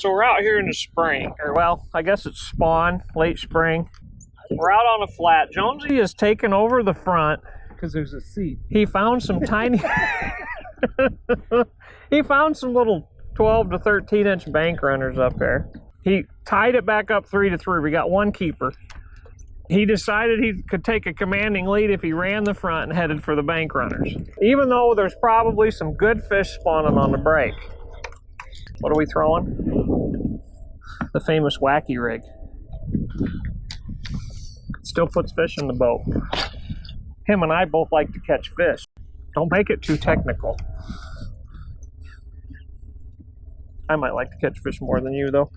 So we're out here in the spring, or well, I guess it's spawn, late spring. We're out on a flat. Jonesy is taking over the front. Because there's a seat. He found some tiny, he found some little 12 to 13 inch bank runners up there. He tied it back up 3 to 3. We got one keeper. He decided he could take a commanding lead if he ran the front and headed for the bank runners. Even though there's probably some good fish spawning on the break. What are we throwing? The famous Wacky rig. Still puts fish in the boat. Him and I both like to catch fish. Don't make it too technical. I might like to catch fish more than you, though.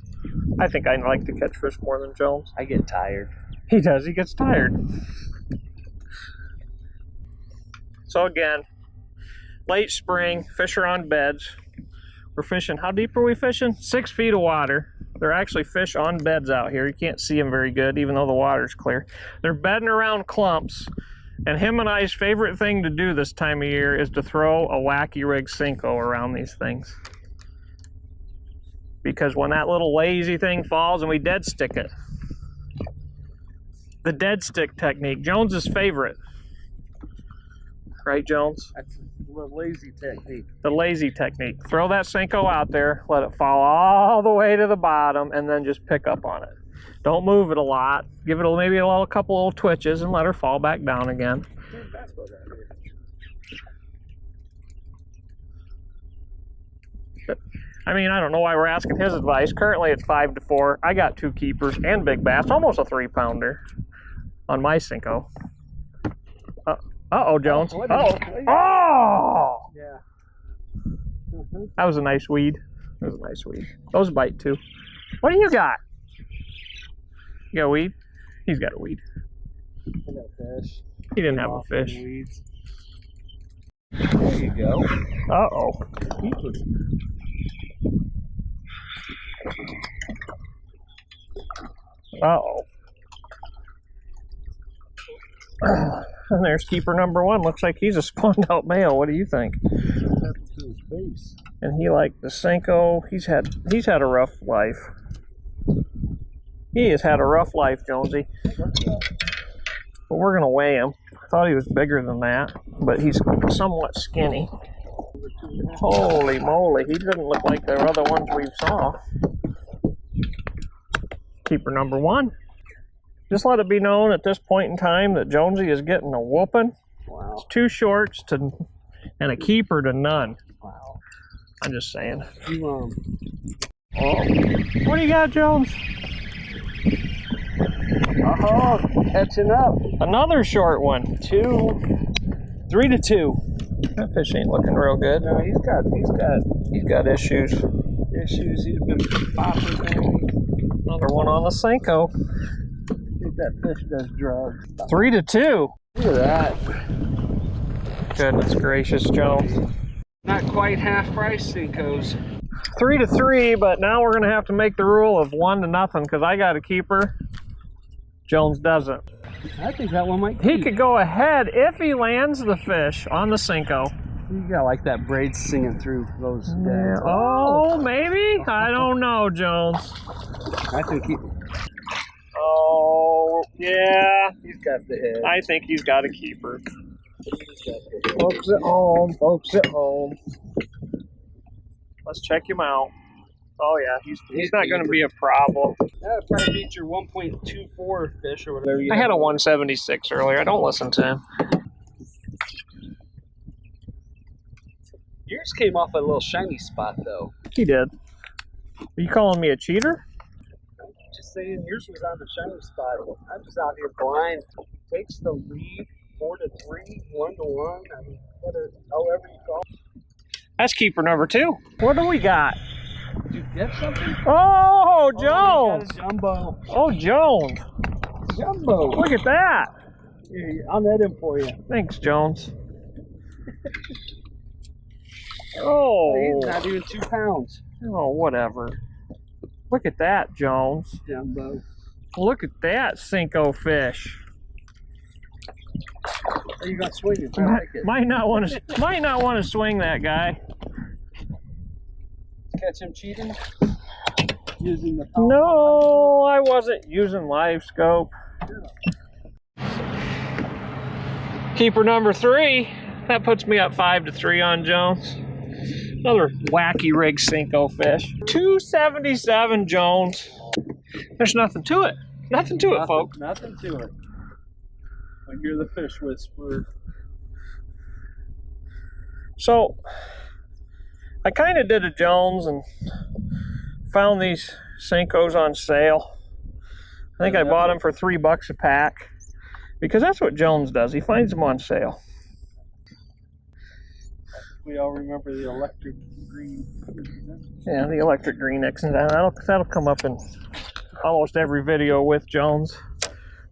I think I like to catch fish more than Jones. I get tired. He does. He gets tired. So again, late spring, fish are on beds. We're fishing. How deep are we fishing? 6 feet of water. There are actually fish on beds out here. You can't see them very good, even though the water's clear. They're bedding around clumps. And him and I's favorite thing to do this time of year is to throw a Wacky rig Senko around these things. Because when that little lazy thing falls and we dead stick it. The dead stick technique, Jones's favorite. Right, Jones? That's the lazy technique. The lazy technique. Throw that Senko out there, let it fall all the way to the bottom, and then just pick up on it. Don't move it a lot. Give it maybe a couple little twitches and let her fall back down again. I mean, I don't know why we're asking his advice. Currently it's 5 to 4. I got 2 keepers and big bass, almost a 3-pounder on my Senko. Uh-oh, Jones. Uh-oh. Oh! Yeah. That was a nice weed. That was a nice weed. Those bite too. What do you got? You got a weed? He's got a weed. I got fish. He didn't have a fish. Weeds. There you go. Uh-oh. Uh-oh. And there's keeper number 1. Looks like he's a spawned out male. What do you think? And he liked the Senko. He's had a rough life. He has had a rough life, Jonesy. But we're gonna weigh him. I thought he was bigger than that, but he's somewhat skinny. Holy moly, he doesn't look like the other ones we saw. Keeper number 1. Just let it be known at this point in time that Jonesy is getting a whooping. Wow. It's 2 shorts to and a keeper to none. Wow. I'm just saying. You, Oh. What do you got, Jones? oh, catching up. Another short one. 3 to 2. That fish ain't looking real good. No, he's got issues. issues. He's been popping. Another one on the Senko. I think that fish does drugs. 3 to 2. Look at that. Goodness gracious, Jones. Not quite half price Senkos. 3 to 3, but now we're gonna have to make the rule of 1 to nothing because I got a keeper. Jones doesn't. I think that one might. He could go ahead if he lands the fish on the Senko. You got like that braid singing through those days. Yeah. Oh, maybe? I don't know, Jones. I think he. Oh, yeah. He's got the head. I think he's got a keeper. Folks at home. Folks at home. Let's check him out. Oh yeah, he's not going to be a problem. That would probably beat your 1.24 fish or whatever. I had a 176 earlier. I don't listen to him. Yours came off a little shiny spot though. He did. Are you calling me a cheater? I'm just saying yours was on the shiny spot. I'm just out here blind. Takes the lead 4 to 3, 1 to 1. I mean, however you call it. That's keeper number 2. What do we got? Did you get something? Oh, Jones! Oh, got a jumbo. Oh, Jones! Jumbo. Look at that! Here, I'll net him for you. Thanks, Jones. Oh! He's not even 2 pounds. Oh, whatever. Look at that, Jones. Jumbo. Look at that Senko fish. Are you gonna swing it? I like it. Might not want to swing that guy. Catch him cheating? using the No, I wasn't using live scope. Keeper number 3. That puts me up 5-3 on Jones. Another wacky rig Senko fish. 277 Jones. There's nothing to it. Nothing to it, folks. Nothing to it. I hear the fish whisper. So, I kind of did a Jones and found these Senkos on sale. I think I bought them for $3 a pack. Because that's what Jones does. He finds them on sale. We all remember the electric green. Yeah, the electric green X, and that'll come up in almost every video with Jones.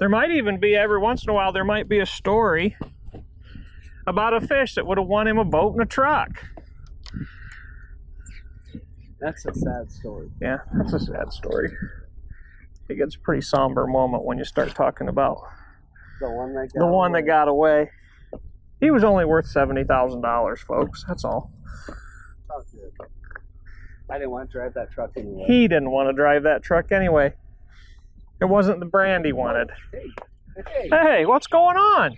There might even be, every once in a while, there might be a story about a fish that would have won him a boat and a truck. That's a sad story. Yeah, that's a sad story. It gets a pretty somber moment when you start talking about The one that got away. He was only worth $70,000, folks. That's all. Oh, good. I didn't want to drive that truck anyway. He didn't want to drive that truck anyway. It wasn't the brand he wanted. Hey, what's going on?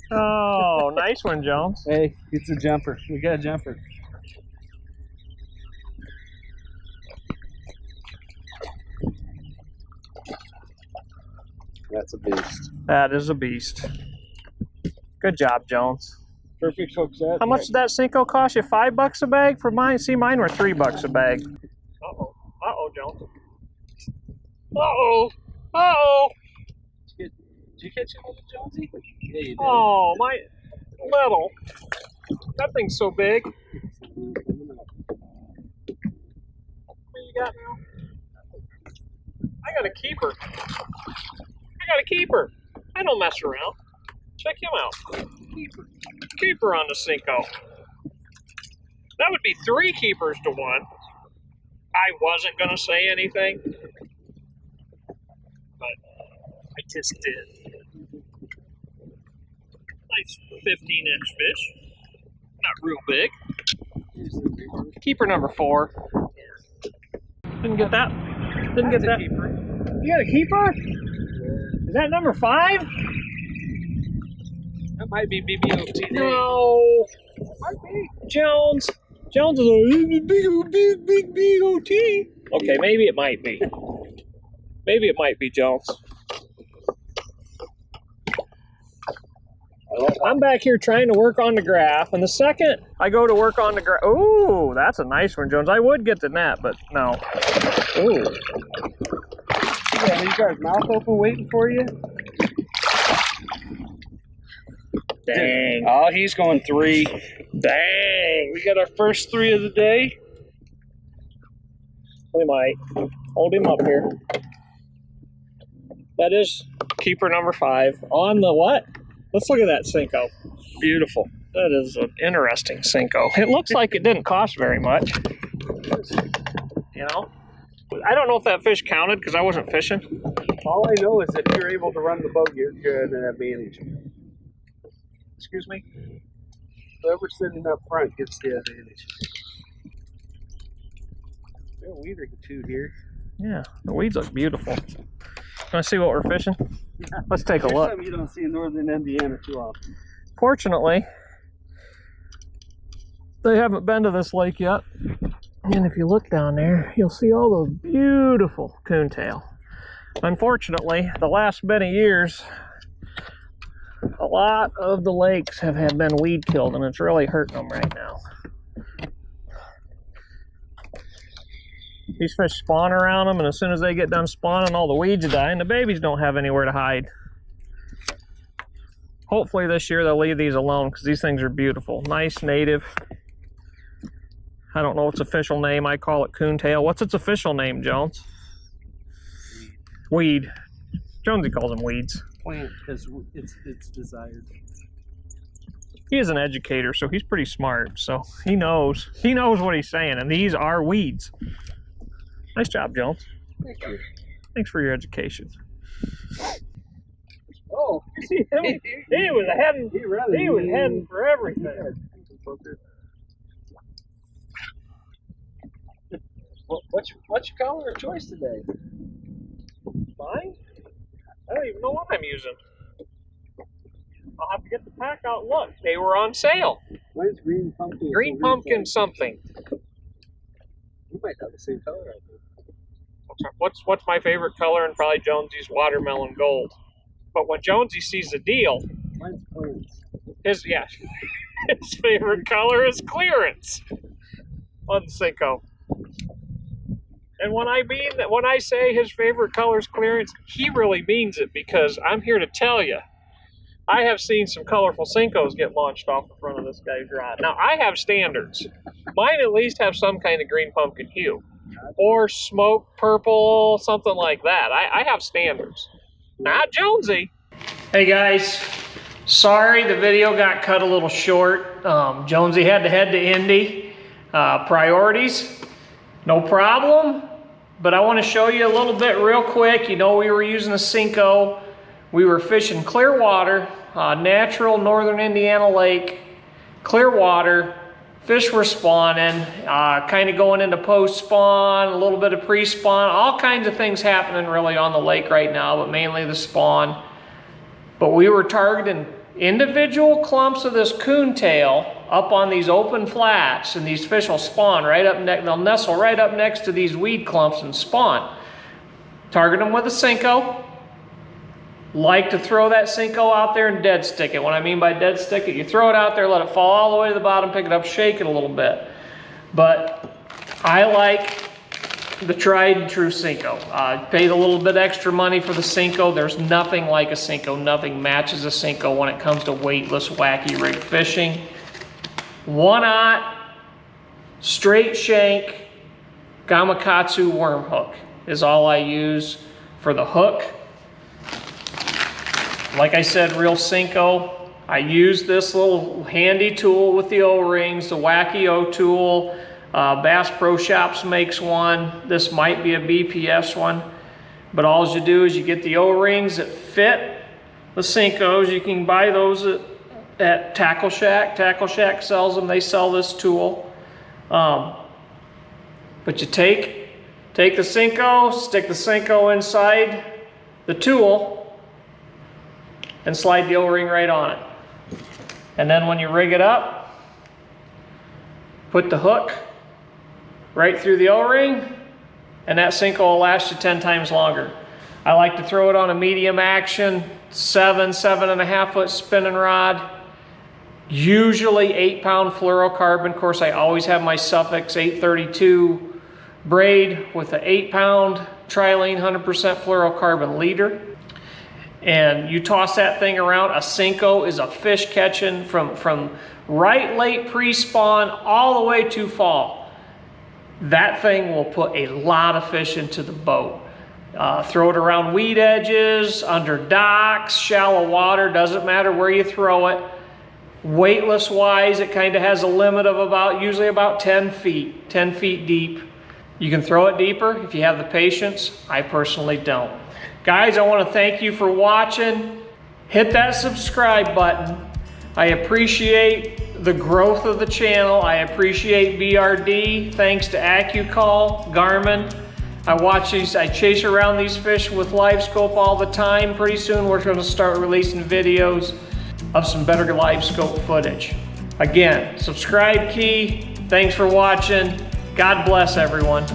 Oh, nice one, Jones. Hey, it's a jumper. We got a jumper. That's a beast. That is a beast. Good job, Jones. Perfect hook set. How much did that Senko cost you? $5 a bag for mine? See, mine were $3 a bag. Uh-oh. Uh-oh, Jones. Uh-oh. Uh-oh. Did you catch it with Jonesy? Yeah, you did. Oh, my little. That thing's so big. What you got now? I got a keeper. I don't mess around. Check him out. Keeper on the Senko. That would be 3 keepers to 1. I wasn't going to say anything, but I just did. Nice 15-inch fish. Not real big. Keeper number 4. Didn't get that. Didn't get that. You got a keeper? Is that number 5? That might be BBOT. No. Might be. Jones. Jones is a big OT. Okay, maybe it might be. Maybe it might be Jones. I'm back here trying to work on the graph, and the second I go to work on the graph, ooh, that's a nice one, Jones. I would get the net, but no. Ooh. Yeah, you guys mouth open waiting for you? Dang. Oh, he's going 3. Dang. We got our first 3 of the day. We might. Hold him up here. That is keeper number 5. On the what? Let's look at that Senko. Beautiful. That is an interesting Senko. It looks like it didn't cost very much. You know? I don't know if that fish counted because I wasn't fishing. All I know is if you're able to run the boat, you're good and advantage. Excuse me? Whoever's sitting up front gets the advantage. They're weeder too here. Yeah, the weeds look beautiful. Want to see what we're fishing? Yeah. Let's take a There's look. something you don't see in northern Indiana too often. Fortunately, they haven't been to this lake yet. And if you look down there, you'll see all those beautiful coontail. Unfortunately, the last bit of years, a lot of the lakes have been weed killed, and it's really hurting them right now. These fish spawn around them, and as soon as they get done spawning, all the weeds die, and the babies don't have anywhere to hide. Hopefully this year they'll leave these alone, because these things are beautiful. Nice native. I don't know its official name. I call it coontail. What's its official name, Jones? Weed. Jonesy calls them weeds. Plant, because it's desired. He is an educator, so he's pretty smart. So he knows what he's saying, and these are weeds. Nice job, Jones. Thank you. Thanks for your education. Oh, he was heading. He was heading for everything. What's your color of choice today? Mine? I don't even know what I'm using. I'll have to get the pack out. Look, they were on sale. Mine's green pumpkin. Green pumpkin something. We might have the same color, I think. What's my favorite color? And probably Jonesy's watermelon gold. But when Jonesy sees a deal, mine's clearance. His favorite color is clearance on the Senko. And when I say his favorite color is clearance, he really means it, because I'm here to tell you, I have seen some colorful Senkos get launched off the front of this guy's rod. Now, I have standards. Mine at least have some kind of green pumpkin hue. Or smoke purple, something like that. I have standards. Not Jonesy. Hey guys, sorry the video got cut a little short. Jonesy had to head to Indy. Priorities, no problem. But I want to show you a little bit real quick. You know, we were using a Senko. We were fishing clear water, natural northern Indiana lake, clear water. Fish were spawning, kind of going into post-spawn, a little bit of pre-spawn, all kinds of things happening really on the lake right now, but mainly the spawn. But we were targeting individual clumps of this coontail up on these open flats, and these fish will spawn right up next, they'll nestle right up next to these weed clumps and spawn. Target them with a Senko. Like to throw that Senko out there and dead stick it. What I mean by dead stick it, you throw it out there, let it fall all the way to the bottom, pick it up, shake it a little bit. But I like the tried and true Senko. Paid a little bit extra money for the Senko. There's nothing like a Senko. Nothing matches a Senko when it comes to weightless wacky rig fishing. 1/0 straight shank Gamakatsu worm hook is all I use for the hook. Like I said, real Senko. I use this little handy tool with the O-rings, the Wacky O tool. Bass Pro Shops makes one. This might be a BPS one. But all you do is you get the O-rings that fit the Senkos. You can buy those at Tackle Shack. Tackle Shack sells them. They sell this tool. But you take the Senko, stick the Senko inside the tool, and slide the O-ring right on it. And then when you rig it up, put the hook right through the O-ring, and that Senko will last you 10 times longer. I like to throw it on a medium action, 7.5 foot spinning rod, usually 8-pound fluorocarbon. Of course, I always have my Suffix 832 braid with an 8-pound trilene 100% fluorocarbon leader. And you toss that thing around. A Senko is a fish catching from right late pre-spawn all the way to fall. That thing will put a lot of fish into the boat. Throw it around weed edges, under docks, shallow water, doesn't matter where you throw it. Weightless wise, it kind of has a limit of usually about 10 feet deep. You can throw it deeper if you have the patience. I personally don't. Guys, I want to thank you for watching. Hit that subscribe button. I appreciate the growth of the channel. I appreciate BRD. Thanks to AccuCall, Garmin. I chase around these fish with live scope all the time. Pretty soon we're going to start releasing videos of some better live scope footage. Again, subscribe key. Thanks for watching. God bless everyone.